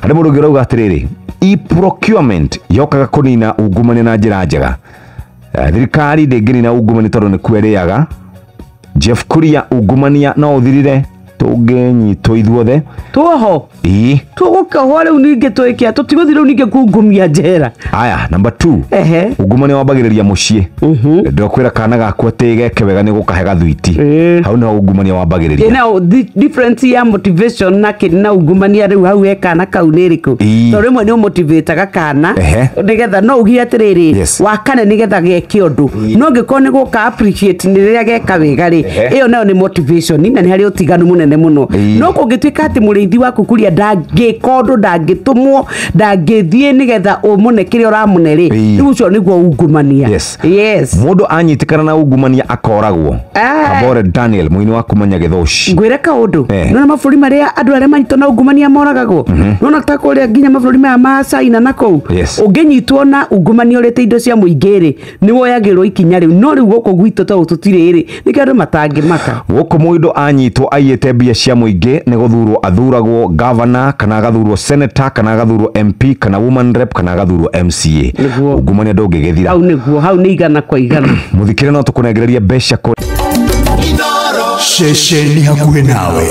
hari mundu ngirauga atiriri e-procurement yokaga kunina ungumania na njira njega. Thirikari ndingirina ungumania tondu ni kweriaga. Jeff Kuria ungumania no uthirire tungenyitwo ithuothe tuho tuguka riu ninge twikia tutiguthiru ninge kungumia njera. Aya, number 2 ungumania wambagiriria mucii. Ndokwira kana gaku atigeke wega ni gukahe gathwiti. Hau no ungumania wambagiriria. Now difference ya motivation na kina ungumania riu hau ekana kau niriku to rimwe ni motivate gakana nigetha no ugia atiriri wakane nigetha geke undu no ngikone guka appreciate ni riria geka wega ri iyo nayo ni motivation na ni hari utiganu munene muno. No kungituika ati muriithi waku kuria ndangika undu ndangitumwo ndangithie nigetha umune kiria uramune ri riu ucio niguo ungumania. Yes mundu anyitikana na ungumania akoragwo. Kabore Daniel muini wa kumanya githoshi ngwire ka undu no na maburi maria andu aria manyitwo na ungumania moragagwo no na ta kuria nginya maburi ma China nako unginyitwo na ungumania urite indo cia muingiri ni woyagirwo ikinya riu no riu guko gwito ta ututire ri niki andu matangimaka guko mundu anyitwo ayete bia cia muingi ni guthurwo athuragwo governor kana gathurwo senator kana gathurwo MP kana woman rep kana gathurwo MCA ungumania ndungigithira hau ni igana kwa igana muthikire no tukunegereria besha ko Sheshe ni hakuhe nawe.